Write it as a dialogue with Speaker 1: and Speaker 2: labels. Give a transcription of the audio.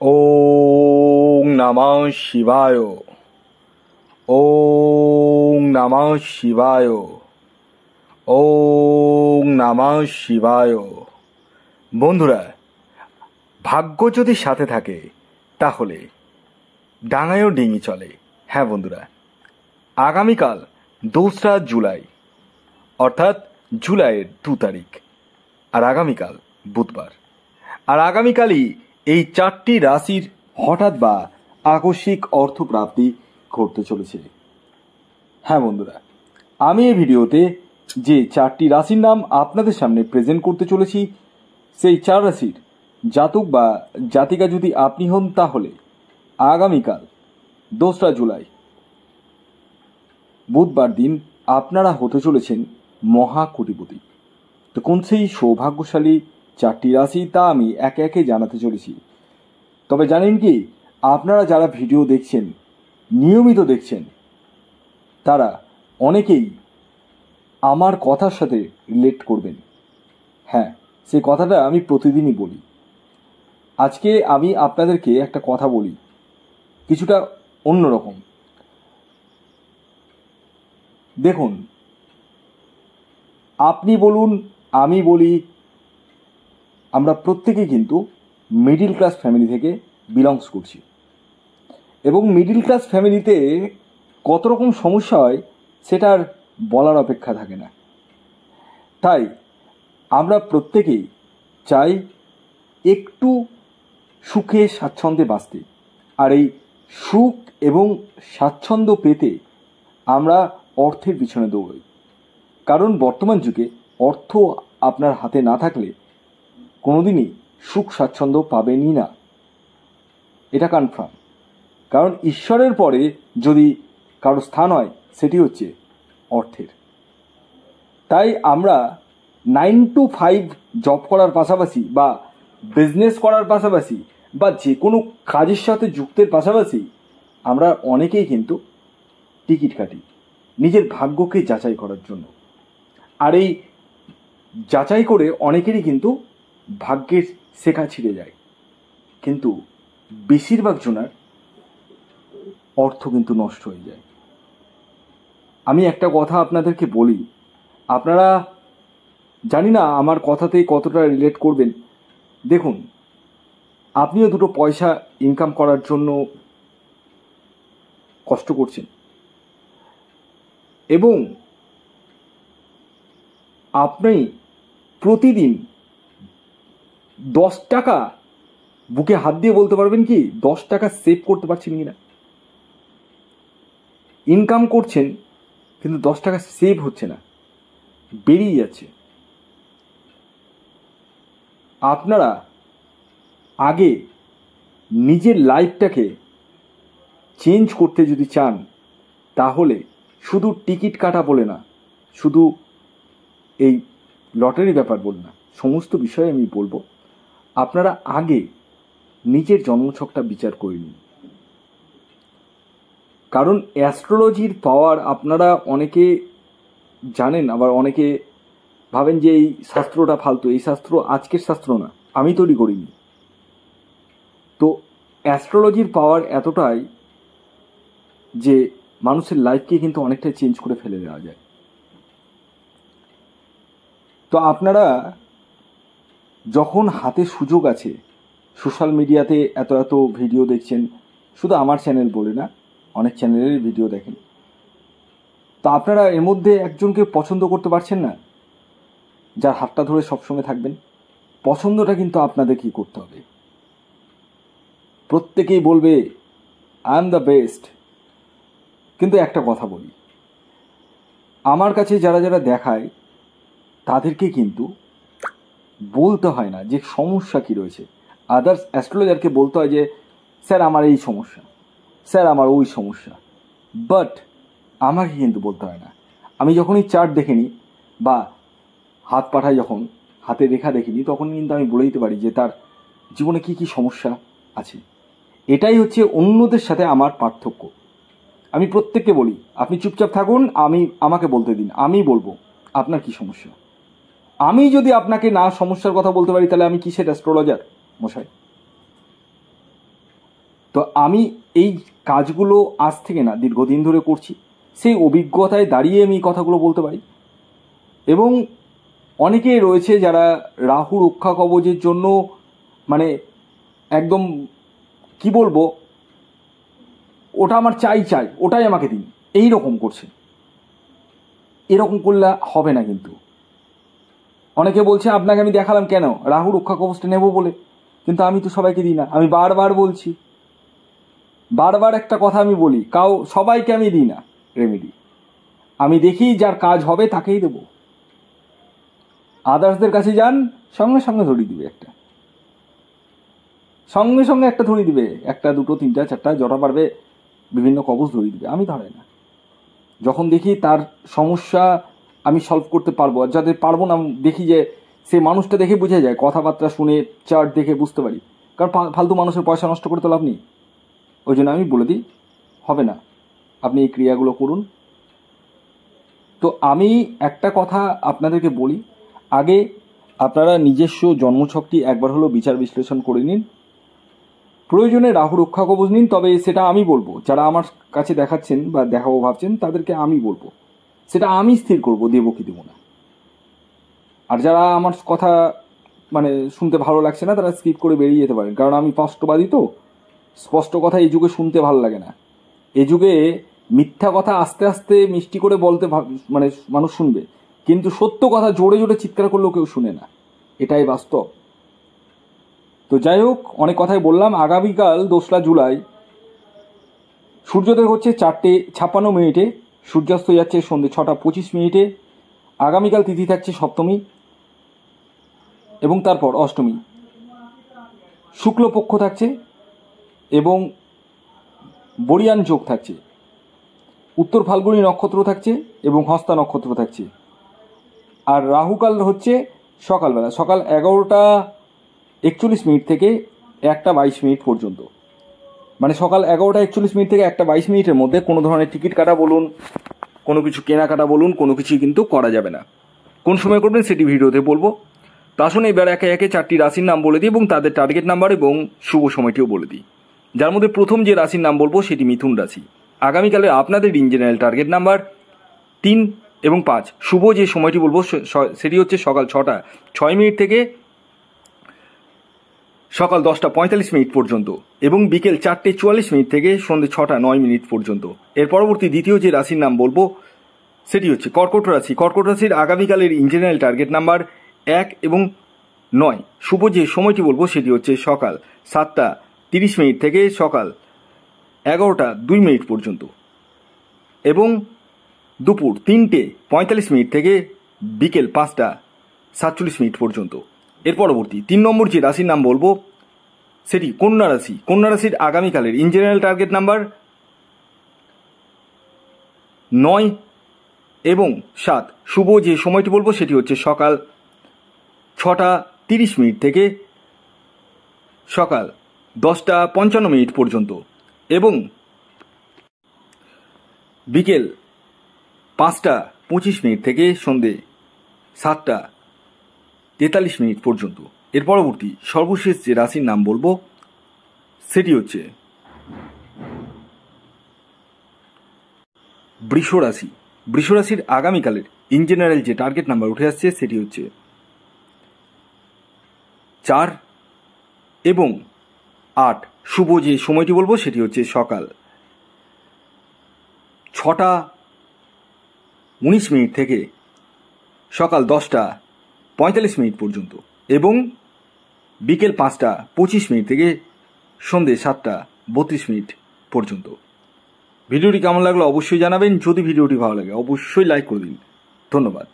Speaker 1: ওং নমঃ শিবায়। ওং নমঃ শিবায়। ওং নমঃ শিবায়। বন্ধুরা, ভাগ্য যদি সাথে থাকে তাহলে ডাঙায়ও ডিঙি চলে। হ্যাঁ বন্ধুরা, আগামীকাল 2রা জুলাই অর্থাৎ জুলাইয়ের 2 তারিখ, আর আগামীকাল বুধবার, আর আগামীকালই এই 4টি রাশির হঠাৎ বা আকস্মিক অর্থপ্রাপ্তি ঘটতে চলেছে। হ্যাঁ বন্ধুরা, আমি এই ভিডিওতে যে 4টি রাশির নাম আপনাদের সামনে প্রেজেন্ট করতে চলেছি, সেই 4 রাশির জাতক বা জাতিকা যদি আপনি হন তাহলে আগামীকাল 2রা জুলাই বুধবার দিন আপনারা হতে চলেছেন মহাকোটিপতি। তো কোন সেই সৌভাগ্যশালী 4টি রাশি তা আমি একে একে জানাতে চলেছি। তবে জানেন কি, আপনারা যারা ভিডিও দেখছেন, নিয়মিত দেখছেন, তারা অনেকেই আমার কথার সাথে রিলেট করবেন। হ্যাঁ, সেই কথাটা আমি প্রতিদিনই বলি। আজকে আমি আপনাদেরকে একটা কথা বলি, কিছুটা অন্যরকম। দেখুন, আপনি বলুন, আমি বলি, আমরা প্রত্যেকেই কিন্তু মিডিল ক্লাস ফ্যামিলি থেকে বিলংস করছি, এবং মিডিল ক্লাস ফ্যামিলিতে কত রকম সমস্যা হয় সেটা আর বলার অপেক্ষা থাকে না। তাই আমরা প্রত্যেকেই চাই একটু সুখে স্বাচ্ছন্দ্যে বাঁচতে, আর এই সুখ এবং স্বাচ্ছন্দ্য পেতে আমরা অর্থের পিছনে দৌড়ই। কারণ বর্তমান যুগে অর্থ আপনার হাতে না থাকলে কোনোদিনই সুখ স্বাচ্ছন্দ্য পাবেনই না, এটা কনফার্ম। কারণ ঈশ্বরের পরে যদি কারো স্থান হয় সেটি হচ্ছে অর্থের। তাই আমরা 9 to 5 জব করার পাশাপাশি বা বিজনেস করার পাশাপাশি বা যে কোনো কাজের সাথে যুক্তের পাশাপাশি আমরা অনেকেই কিন্তু টিকিট কাটি নিজের ভাগ্যকে যাচাই করার জন্য। আর এই যাচাই করে অনেকেরই কিন্তু ভাগ্যের শেখা ছিঁড়ে যায়, কিন্তু বেশিরভাগ জনের অর্থ কিন্তু নষ্ট হয়ে যায়। আমি একটা কথা আপনাদেরকে বলি, আপনারা জানি না আমার কথাতে কতটা রিলেট করবেন। দেখুন, আপনিও দুটো পয়সা ইনকাম করার জন্য কষ্ট করছেন, এবং আপনি প্রতিদিন 10 টাকা বুকে হাত দিয়ে বলতে পারবেন কি 10 টাকা সেভ করতে পারছেন কিনা? ইনকাম করছেন কিন্তু 10 টাকা সেভ হচ্ছে না, বেরিয়ে যাচ্ছে। আপনারা আগে নিজের লাইফটাকে চেঞ্জ করতে যদি চান, তাহলে শুধু টিকিট কাটা বলে না, শুধু এই লটারি ব্যাপার বলে না, সমস্ত বিষয়ে আমি বলবো আপনারা আগে নিজের জন্মছকটা বিচার করে নিন। কারণ অ্যাস্ট্রোলজির পাওয়ার আপনারা অনেকে জানেন, আবার অনেকে ভাবেন যে এই শাস্ত্রটা ফালতু। এই শাস্ত্র আজকের শাস্ত্র না, আমি তৈরি করিনি। তো অ্যাস্ট্রোলজির পাওয়ার এতটাই যে মানুষের লাইফকে কিন্তু অনেকটাই চেঞ্জ করে ফেলে দেওয়া যায়। তো আপনারা যখন হাতে সুযোগ আছে, সোশ্যাল মিডিয়াতে এত এত ভিডিও দেখছেন, শুধু আমার চ্যানেল বলে না, অনেক চ্যানেলের ভিডিও দেখেন, তো আপনারা এর মধ্যে একজনকে পছন্দ করতে পারছেন না, যার হাতটা ধরে সবসময় থাকবেন। পছন্দটা কিন্তু আপনাদের কি করতে হবে, প্রত্যেকেই বলবে আই এম দ্য বেস্ট, কিন্তু একটা কথা বলি, আমার কাছে যারা যারা দেখায় তাদেরকে কিন্তু বলতে হয় না যে সমস্যা কি রয়েছে। আদার্স অ্যাস্ট্রোলজারকে বলতে হয় যে স্যার আমার এই সমস্যা, স্যার আমার ওই সমস্যা, বাট আমাকে কিন্তু বলতে হয় না। আমি যখনই চার্ট দেখিনি বা হাত পাঠাই, যখন হাতে রেখা দেখিনি, তখন কিন্তু আমি বলে দিতে পারি যে তার জীবনে কি কি সমস্যা আছে। এটাই হচ্ছে অন্যদের সাথে আমার পার্থক্য। আমি প্রত্যেককে বলি আপনি চুপচাপ থাকুন, আমাকে বলতে দিন, আমি বলবো আপনার কি সমস্যা। আমি যদি আপনাকে না সমস্যার কথা বলতে পারি, তাহলে আমি কিসের অ্যাস্ট্রোলজার মশাই? তো আমি এই কাজগুলো আজ থেকে না, দীর্ঘদিন ধরে করছি। সেই অভিজ্ঞতায় দাঁড়িয়ে আমি এই কথাগুলো বলতে পারি। এবং অনেকেই রয়েছে যারা রাহু রক্ষা কবচের জন্য মানে একদম কি বলবো, ওটা আমার চাই, ওটাই আমাকে দিন, এই রকম করছে। এরকম করলে হবে না। কিন্তু অনেকে বলছে আপনাকে আমি দেখালাম কেন, রাহু রক্ষা কবচটা নেবো বলে, কিন্তু আমি তো সবাইকে দিই না। আমি বারবার বলছি, বারবার একটা কথা আমি বলি, সবাইকে আমি দিই না রেমেডি। আমি দেখি যার কাজ হবে তাকেই দেবো। আদার্সদের কাছে যান, সঙ্গে সঙ্গে ধরিয়ে দিবে সঙ্গে একটা ধরিয়ে দিবে, একটা দুটো তিনটা চারটা যটা পারবে বিভিন্ন কবচ ধরিয়ে দিবে। আমি ধরে না। যখন দেখি তার সমস্যা আমি সলভ করতে পারবো, আর যাদের পারবো না দেখি যে সে মানুষটা দেখে বোঝা যায়, কথাবার্তা শুনে চার্ট দেখে বুঝতে পারি। কারণ ফালতু মানুষের পয়সা নষ্ট করে তো লাভ নেই। ওই জন্য আমি বলে দিই, হবে না, আপনি এই ক্রিয়াগুলো করুন। তো আমি একটা কথা আপনাদেরকে বলি, আগে আপনারা নিজস্ব জন্মছকটি একবার হলো বিচার বিশ্লেষণ করে নিন। প্রয়োজনে রাহু রক্ষা কবচ নিন, তবে সেটা আমি বলবো। যারা আমার কাছে দেখাচ্ছেন বা দেখাবো ভাবছেন তাদেরকে আমি বলবো, সেটা আমি স্থির করবো দেবো কি দেবো না। আর যারা আমার কথা মানে শুনতে ভালো লাগছে না তারা স্কিপ করে বেরিয়ে যেতে পারেন। কারণ আমি স্পষ্টবাদী, তো স্পষ্ট কথা এই যুগে শুনতে ভালো লাগে না। এই যুগে মিথ্যা কথা আস্তে আস্তে মিষ্টি করে বলতে মানে মানুষ শুনবে, কিন্তু সত্য কথা জোরে জোরে চিৎকার করলেও কেউ শুনে না। এটাই বাস্তব। তো যাই হোক, অনেক কথাই বললাম। আগামীকাল 2রা জুলাই সূর্যোদয় হচ্ছে 4:56, সূর্যাস্ত যাচ্ছে সন্ধ্যে 6:25। আগামীকাল তিথি থাকছে সপ্তমী এবং তারপর অষ্টমী। শুক্লপক্ষ থাকছে এবং বরিয়ান যোগ থাকছে। উত্তর ফাল্গুনী নক্ষত্র থাকছে এবং হস্তা নক্ষত্র থাকছে। আর রাহুকাল হচ্ছে সকালবেলা, সকাল 11:41 থেকে 1:22 পর্যন্ত। মানে সকাল 11:41 থেকে 1:22 মধ্যে কোনো ধরনের টিকিট কাটা বলুন, কোনো কিছু কেনাকাটা বলুন, কোনো কিছুই কিন্তু করা যাবে না। কোন সময় করবেন সেটি ভিডিওতে বলবো। তো আসুন এবার একে একে 4টি রাশির নাম বলে দিই এবং তাদের টার্গেট নাম্বার এবং শুভ সময়টিও বলে দিই। যার মধ্যে প্রথম যে রাশির নাম বলবো সেটি মিথুন রাশি। আগামীকালে আপনাদের ইন জেনারেল টার্গেট নাম্বার 3 এবং 5। শুভ যে সময়টি বলবো সেটি হচ্ছে সকাল 6:06 থেকে সকাল 10:45 পর্যন্ত এবং বিকেল 4:44 থেকে সন্ধ্যে 6:09 পর্যন্ত। এর পরবর্তী দ্বিতীয় যে রাশির নাম বলবো সেটি হচ্ছে কর্কট রাশি। কর্কট রাশির আগামীকালের ইন জেনারেল টার্গেট নাম্বার 1 এবং 9। শুভ যে সময়টি বলবো সেটি হচ্ছে সকাল 7:30 থেকে সকাল 11:02 পর্যন্ত এবং দুপুর 3:45 থেকে বিকেল 5:47 পর্যন্ত। এর পরবর্তী 3 নম্বর যে রাশির নাম বলবো সেটি কন্যা রাশি। কন্যা রাশির আগামীকালের ইন জেনারেল টার্গেট নাম্বার 9 এবং 7। শুভ যে সময়টি বলবো সেটি হচ্ছে সকাল 6:30 থেকে সকাল 10:55 পর্যন্ত এবং বিকেল 5:25 থেকে সন্ধে 7:43 পর্যন্ত। এর পরবর্তী সর্বশেষ যে রাশির নাম বলবো সেটি হচ্ছে বৃষ রাশি। বৃষ রাশির আগামীকালের ইন জেনারেল যে টার্গেট নাম্বার উঠে আসছে সেটি হচ্ছে 4 এবং 8। শুভ যে সময়টি বলবো সেটি হচ্ছে সকাল 6:19 থেকে সকাল 10:45 পর্যন্ত এবং বিকেল 5:25 থেকে সন্ধ্যে 7:32 পর্যন্ত। ভিডিওটি কেমন লাগলো অবশ্যই জানাবেন। যদি ভিডিওটি ভালো লাগে অবশ্যই লাইক করে দিন। ধন্যবাদ।